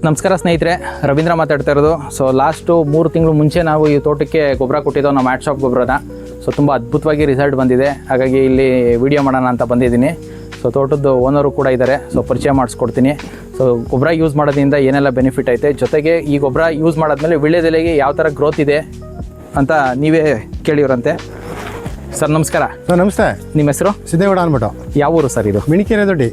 ನಮಸ್ಕಾರ ಸ್ನೇಹಿತರೆ, ರವೀಂದ್ರ ಮಾತಾಡ್ತಾ ಇರೋದು. ಸೊ ಲಾಸ್ಟು 3 ತಿಂಗಳು ಮುಂಚೆ ನಾವು ಈ ತೋಟಕ್ಕೆ ಗೊಬ್ಬರ ಕೊಟ್ಟಿದ್ದೋ ನಮ್ಮ ಮ್ಯಾಟ್ ಶಾಪ್ ಗೊಬ್ಬರದ. ಸೊ ತುಂಬ ಅದ್ಭುತವಾಗಿ ರಿಸಲ್ಟ್ ಬಂದಿದೆ. ಹಾಗಾಗಿ ಇಲ್ಲಿ ವಿಡಿಯೋ ಮಾಡೋಣ ಅಂತ ಬಂದಿದ್ದೀನಿ. ಸೊ ತೋಟದ ಓನರು ಕೂಡ ಇದ್ದಾರೆ. ಸೊ ಪರಿಚಯ ಮಾಡಿಸ್ಕೊಡ್ತೀನಿ. ಸೊ ಗೊಬ್ಬರ ಯೂಸ್ ಮಾಡೋದ್ರಿಂದ ಏನೆಲ್ಲ ಬೆನಿಫಿಟ್ ಐತೆ, ಜೊತೆಗೆ ಈ ಗೊಬ್ಬರ ಯೂಸ್ ಮಾಡಾದ್ಮೇಲೆ ವೀಳ್ಯದೆಲೆಗೆ ಯಾವ ಥರ ಗ್ರೋತ್ ಇದೆ ಅಂತ ನೀವೇ ಕೇಳಿವ್ರಂತೆ. ಸರ್ ನಮಸ್ಕಾರ. ಸರ್ ನಮಸ್ತೆ. ನಿಮ್ಮ ಹೆಸರು? ಸಿದ್ದೇಗೌಡ ಅಂದ್ಬಿಟ್ಟು. ಯಾವ ಊರು ಸರ್ ಇದು? ಮಿಣಿಕೆರೆ ದೊಡ್ಡಿ.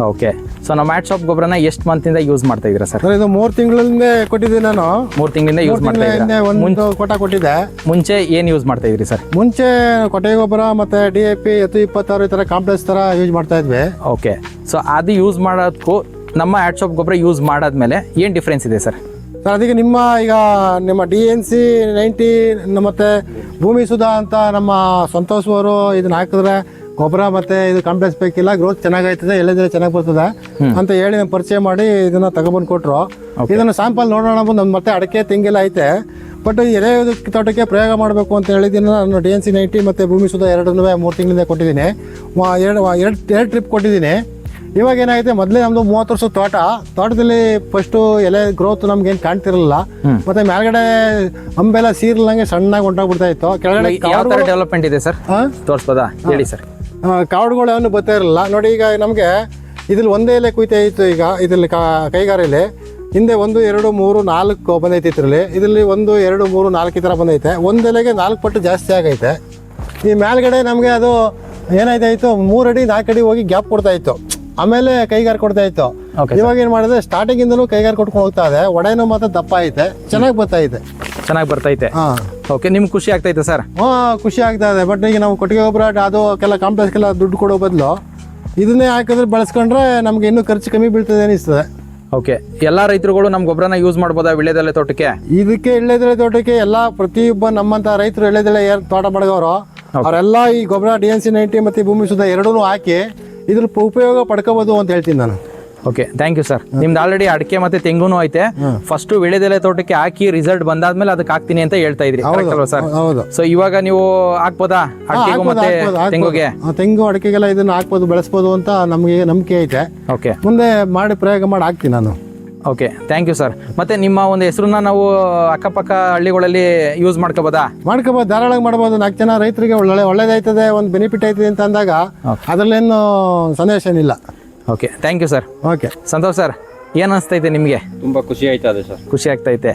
ಓಕೆ. ಸೊ ನಾವು ಮ್ಯಾಟ್ ಶಾಪ್ ಗೊಬ್ಬರನ ಎಷ್ಟು ಮಂತಿಂದ ಯೂಸ್ ಮಾಡ್ತಾ ಇದ್ದೀರಾ ಸರ್? ಇದು 3 ತಿಂಗಳಿಂದ ಕೊಟ್ಟಿದ್ದೀನಿ ನಾನು. 3 ತಿಂಗಳಿಂದ ಯೂಸ್ ಮಾಡ್ತಾ ಇದ್ದೀರಾ? ಒಂದು ಕೊಟ್ಟ ಕೊಟ್ಟಿದ್ದೆ. ಮುಂಚೆ ಏನು ಯೂಸ್ ಮಾಡ್ತಾ ಇದ್ರಿ ಸರ್? ಮುಂಚೆ ಕೊಟ್ಟಿಗೆ ಗೊಬ್ಬರ ಮತ್ತೆ DAP 26 ಈ ಥರ ಕಾಂಪ್ಲೆಕ್ಸ್ ಥರ ಯೂಸ್ ಮಾಡ್ತಾ ಇದ್ವಿ. ಓಕೆ. ಸೊ ಅದು ಯೂಸ್ ಮಾಡೋದಕ್ಕೂ ನಮ್ಮ ಮ್ಯಾಟ್ ಶಾಪ್ ಗೊಬ್ಬರ ಯೂಸ್ ಮಾಡಾದ್ಮೇಲೆ ಏನು ಡಿಫ್ರೆನ್ಸ್ ಇದೆ ಸರ್? ಸರ್ ಅದಕ್ಕೆ ನಿಮ್ಮ DNC 90 ಮತ್ತೆ ಭೂಮಿ ಸುಧಾ ಅಂತ ನಮ್ಮ ಸಂತೋಷ್ ಅವರು ಇದನ್ನ ಹಾಕಿದ್ರೆ ಗೊಬ್ಬರ ಮತ್ತೆ ಇದು ಕಾಂಪ್ಲೆಕ್ಸ್ ಬೇಕಿಲ್ಲ, ಗ್ರೋತ್ ಚೆನ್ನಾಗೈತದೆ, ಎಲೆದೆಲೆ ಚೆನ್ನಾಗಿ ಬರ್ತದೆ ಅಂತ ಹೇಳಿ ಪರಿಚಯ ಮಾಡಿ ಇದನ್ನ ತಗೊಬಂದು ಕೊಟ್ಟರು. ಇದನ್ನು ಸ್ಯಾಂಪಲ್ ನೋಡೋಣ ಬಂದು ಮತ್ತೆ ಅಡಿಕೆ ತೆಂಗೆಲ್ಲ ಐತೆ. ಬಟ್ ಎಲೆ ತೋಟಕ್ಕೆ ಪ್ರಯೋಗ ಮಾಡಬೇಕು ಅಂತ ಹೇಳಿದ್ದೀನಿ. ನಾನು DNC 90 ಮತ್ತು ಭೂಮಿ ಸುಧಾ ಎರಡನ್ನೂ 3 ತಿಂಗಳಿಂದ ಕೊಟ್ಟಿದ್ದೀನಿ. ಎರಡು ಟ್ರಿಪ್ ಕೊಟ್ಟಿದ್ದೀನಿ. ಇವಾಗ ಏನಾಗುತ್ತೆ, ಮೊದಲೇ ನಮ್ಮದು 30 ವರ್ಷದ ತೋಟದಲ್ಲಿ ಫಸ್ಟು ಎಲೆ ಗ್ರೋತ್ ನಮ್ಗೇನು ಕಾಣ್ತಿರಲಿಲ್ಲ. ಮತ್ತೆ ಮೇಲ್ಗಡೆ ಅಂಬೆಲ್ಲ ಸೀರ್ಲಂಗೆ ಸಣ್ಣಾಗಿ ಹೊಂಟೋಗ್ಬಿಡ್ತಾ ಇತ್ತು. ಕೆಳಗಡೆ ಯಾವ ಥರ ಡೆವಲಪ್ಮೆಂಟ್ ಇದೆ ಸರ್ ತೋರಿಸ್ಬೋದಾ? ಹೇಳಿ ಸರ್. ಕಾಡುಗಳು ಯಾವನು ಬರ್ತಾ ಇರಲಿಲ್ಲ ನೋಡಿ. ಈಗ ನಮಗೆ ಇದ್ರಲ್ಲಿ ಒಂದೇ ಎಲೆ ಕುಯ್ತಾ ಇತ್ತು. ಈಗ ಇದರಲ್ಲಿ ಕೈಗಾರಲ್ಲಿ ಹಿಂದೆ 1 2 3 4 ಬಂದೈತೆ ಇದರಲ್ಲಿ. ಇದರಲ್ಲಿ 1 2 3 4 ಈ ಥರ ಬಂದೈತೆ. ಒಂದು ಎಲೆಗೆ 4 ಪಟ್ಟು ಜಾಸ್ತಿ ಆಗೈತೆ. ಈ ಮೇಲ್ಗಡೆ ನಮಗೆ ಅದು ಏನಾಯ್ತಾಯಿತ್ತು, 3 ಅಡಿ 4 ಅಡಿ ಹೋಗಿ ಗ್ಯಾಪ್ ಕೊಡ್ತಾ ಇತ್ತು. ಆಮೇಲೆ ಕೈಗಾರ ಕೊಡ್ತಾ ಇತ್ತು. ಇವಾಗ ಏನು ಮಾಡಿದ್ರೆ ಸ್ಟಾರ್ಟಿಂಗ್ ಇಂದಲೂ ಕೈಗಾರ ಕೊಟ್ಕೊಂಡು ಹೋಗ್ತಾ ಇದೆ. ಒಡೆನೂ ಮಾತ್ರ ದಪ್ಪ ಐತೆ, ಚೆನ್ನಾಗಿ ಬರ್ತೈತೆ. ಹಾಂ, ಓಕೆ. ನಿಮ್ಗೆ ಖುಷಿ ಆಗ್ತೈತೆ ಸರ್? ಖುಷಿ ಆಗ್ತಾ ಇದೆ. ಬಟ್ ಈಗ ನಾವು ಕೊಟ್ಟಿಗೆ ಗೊಬ್ಬರ ಅದು ಕೆಲ ಕಾಂಪ್ಲೆಕ್ಸ್ಗೆಲ್ಲ ದುಡ್ಡು ಕೊಡೋ ಬದಲು ಇದನ್ನೇ ಹಾಕಿದ್ರೆ ಬಳಸ್ಕೊಂಡ್ರೆ ನಮ್ಗೆ ಇನ್ನೂ ಖರ್ಚು ಕಮ್ಮಿ ಬೀಳ್ತದೆ ಅನಿಸ್ತದೆ. ಓಕೆ. ಎಲ್ಲ ರೈತರುಗಳು ನಮ್ಮ ಗೊಬ್ಬರನ ಯೂಸ್ ಮಾಡ್ಬೋದಾ ವೀಳ್ಯದೆಲೆ ತೋಟಕ್ಕೆ? ಇದಕ್ಕೆ ವೀಳ್ಯದೆಲೆ ತೋಟಕ್ಕೆ ಪ್ರತಿಯೊಬ್ಬ ನಮ್ಮಂತ ರೈತರು ವೀಳ್ಯದೆಲೆ ತೋಟ ಮಾಡಿದವರು ಅವರೆಲ್ಲ ಈ ಗೊಬ್ಬರ DNC 90 ಮತ್ತು ಭೂಮಿ ಸುಧಾ ಎರಡೂ ಹಾಕಿ ಇದ್ರ ಉಪಯೋಗ ಪಡ್ಕೋಬಹುದು ಅಂತ ಹೇಳ್ತೀನಿ ನಾನು. Okay, thank you sir. ನಿಮ್ದು ಆಲ್ರೆಡಿ ಅಡಿಕೆ ಮತ್ತೆ ತೆಂಗುನು ಐತೆ. ಫಸ್ಟ್ ವೀಳ್ಯದೆಲೆ ತೋಟಕ್ಕೆ ಹಾಕಿ ರಿಸಲ್ಟ್ ಬಂದಾದ್ಮೇಲೆ ಅದಕ್ಕೆ ಹಾಕ್ತೀನಿ ಅಂತ ಹೇಳ್ತಾ ಇದ್ರಿ, ಸರ್? ಹೌದು. ಸೊ ಇವಾಗ ನೀವು ಹಾಕ್ಬೋದಾ ಅಡಿಕೆಗೂ ಮತ್ತೆ ತೆಂಗುಗೆ? ತೆಂಗು ಅಡಿಕೆಗೆಲ್ಲ ಇದನ್ನ ಹಾಕ್ಬೋದು, ಬೆಳೆಸ್ಬೋದು ಅಂತ ನಮಗೆ ನಂಬಿಕೆ ಐತೆ. ಓಕೆ, ಮುಂದೆ ಮಾಡಿ ಪ್ರಯೋಗ ಮಾಡಿ ಹಾಕ್ತೀನಿ ನಾನು. Okay, thank you sir. ಮತ್ತೆ ನಿಮ್ಮ ಒಂದು ಹೆಸರನ್ನ ನಾವು ಅಕ್ಕಪಕ್ಕ ಹಳ್ಳಿಗಳಲ್ಲಿ ಯೂಸ್ ಮಾಡ್ಕೋಬೋದಾ? ಮಾಡ್ಕೋಬೋದು, ಧಾರಾಳವಾಗಿ ಮಾಡ್ಬೋದು. 4 ಜನ ರೈತರಿಗೆ ಒಳ್ಳೇದಾಯ್ತದೆ, ಒಂದು ಬೆನಿಫಿಟ್ ಆಯ್ತದೆ ಅಂತ ಅಂದಾಗ ಅದರಲ್ಲೇನು ಸಂದೇಶ ಏನಿಲ್ಲ. Okay, thank you sir. Okay, Santosh sir, ಏನು ಅನಿಸ್ತೈತೆ ನಿಮಗೆ? ತುಂಬ ಖುಷಿ ಆಯ್ತದೆ ಸರ್. ಖುಷಿ ಆಗ್ತೈತೆ.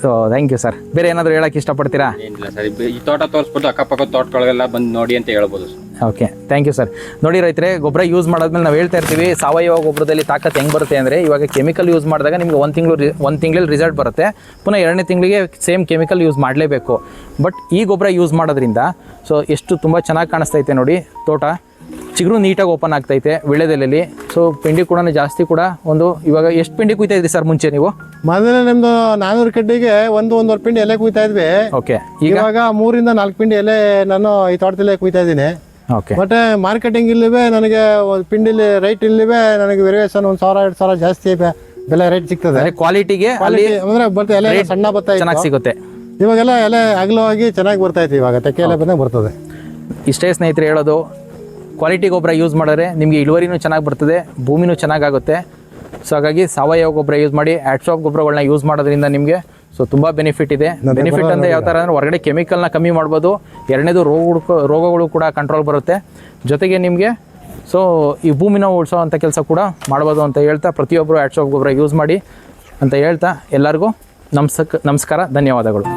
So thank you sir. ಬೇರೆ ಏನಾದರೂ ಹೇಳಕ್ಕೆ ಇಷ್ಟಪಡ್ತೀರಾ? ಏನಿಲ್ಲ ಸರ್, ಈ ತೋಟ ತೋರಿಸ್ಬಿಟ್ಟು ಅಕ್ಕಪಕ್ಕ ತೋಟಗಳಿಗೆಲ್ಲ ಬಂದು ನೋಡಿ ಅಂತ ಹೇಳ್ಬೋದು sir. Okay, thank you sir. ನೋಡಿ ರೈತರೆ, ಗೊಬ್ಬರ ಯೂಸ್ ಮಾಡಾದ್ಮೇಲೆ ನಾವು ಹೇಳ್ತಾ ಇರ್ತೀವಿ ಸಾವಯವ ಗೊಬ್ಬರದಲ್ಲಿ ತಾಕತ್ ಹೆಂಗೆ ಬರುತ್ತೆ ಅಂದರೆ, ಇವಾಗ ಕೆಮಿಕಲ್ ಯೂಸ್ ಮಾಡಿದಾಗ ನಿಮಗೆ 1 ತಿಂಗಳಲ್ಲಿ ರಿಸಲ್ಟ್ ಬರುತ್ತೆ. ಪುನಃ 2ನೇ ತಿಂಗಳಿಗೆ ಸೇಮ್ ಕೆಮಿಕಲ್ ಯೂಸ್ ಮಾಡಲೇಬೇಕು. ಬಟ್ ಈ ಗೊಬ್ಬರ ಯೂಸ್ ಮಾಡೋದ್ರಿಂದ ಸೊ ಎಷ್ಟು ತುಂಬ ಚೆನ್ನಾಗಿ ಕಾಣಿಸ್ತೈತೆ ನೋಡಿ. ತೋಟ ಚಿಗುರು ನೀಟಾಗಿ ಓಪನ್ ಆಗ್ತೈತೆ ವೀಳ್ಯದೆಲೆಯಲ್ಲಿ. ಸೊ ಪಿಂಡಿ ಕೂಡ ಜಾಸ್ತಿ ಕೂಡ ಇವಾಗ ಎಷ್ಟು ಪಿಂಡಿ ಕುಯ್ತಾ ಇದ್ರಿ ಸರ್ ಮುಂಚೆ ನೀವು? ಮೊದಲೇ ನಮ್ದು 400 ಕಡ್ಡಿಗೆ 1-1.5 ಪಿಂಡಿ ಎಲೆ ಕುಯ್ತಾ ಇದ್ವಿ. ಓಕೆ, ಇವಾಗ 3-4 ಪಿಂಡಿ ಎಲೆ ನಾನು ಈ ತೋಟದಲ್ಲೇ ಕುಯ್ತಾ ಇದ್ದೀನಿ. ಓಕೆ. ಮತ್ತೆ ಮಾರ್ಕೆಟಿಂಗ್ ಇಲ್ಲಿವೆ ನನಗೆ ಪಿಂಡಿಲಿ ರೇಟ್ ಇಲ್ಲಿವೆ ನನಗೆ ವೇರಿಯೇಷನ್ 1,000-2,000 ಜಾಸ್ತಿ ಬೆಲೆ ರೇಟ್ ಸಿಗ್ತದೆ. ಕ್ವಾಲಿಟಿಗೆ ಅಂದ್ರೆ ಬರ್ತದೆ, ಎಲೆ ಸಣ್ಣ ಬರ್ತಾ ಚೆನ್ನಾಗಿ ಸಿಗುತ್ತೆ. ಇವಾಗೆಲ್ಲ ಎಲೆ ಅಗಲವಾಗಿ ಚೆನ್ನಾಗಿ ಬರ್ತಾ ಇತ್ತು. ಇವಾಗ ತೆಕ್ಕೆ ಎಲೆ ಬಂದಾಗ ಬರ್ತದೆ. ಇಷ್ಟೇ ಸ್ನೇಹಿತರೆ ಹೇಳೋದು, ಕ್ವಾಲಿಟಿ ಗೊಬ್ಬರ ಯೂಸ್ ಮಾಡಿದ್ರೆ ನಿಮಗೆ ಇಳುವರಿನೂ ಚೆನ್ನಾಗಿ ಬರ್ತದೆ, ಭೂಮಿನೂ ಚೆನ್ನಾಗಾಗುತ್ತೆ. ಸೊ ಹಾಗಾಗಿ ಸಾವಯವ ಗೊಬ್ಬರ ಯೂಸ್ ಮಾಡಿ. ಮ್ಯಾಟ್ ಶಾಪ್ ಗೊಬ್ಬರಗಳನ್ನ ಯೂಸ್ ಮಾಡೋದ್ರಿಂದ ನಿಮಗೆ ಸೊ ತುಂಬ ಬೆನಿಫಿಟ್ ಇದೆ. ಬೆನಿಫಿಟ್ ಅಂದರೆ ಯಾವ ಥರ ಅಂದರೆ, ಹೊರಗಡೆ ಕೆಮಿಕಲ್ನ ಕಮ್ಮಿ ಮಾಡ್ಬೋದು. 2ನೇದು ರೋಗಗಳು ಕೂಡ ಕಂಟ್ರೋಲ್ ಬರುತ್ತೆ. ಜೊತೆಗೆ ನಿಮಗೆ ಸೊ ಈ ಭೂಮಿನ ಉಳಿಸೋ ಅಂಥ ಕೆಲಸ ಕೂಡ ಮಾಡ್ಬೋದು ಅಂತ ಹೇಳ್ತಾ, ಪ್ರತಿಯೊಬ್ಬರು ಮ್ಯಾಟ್ ಶಾಪ್ ಗೊಬ್ಬರ ಯೂಸ್ ಮಾಡಿ ಅಂತ ಹೇಳ್ತಾ ಎಲ್ಲರಿಗೂ ನಮಸ್ಕಾರ, ಧನ್ಯವಾದಗಳು.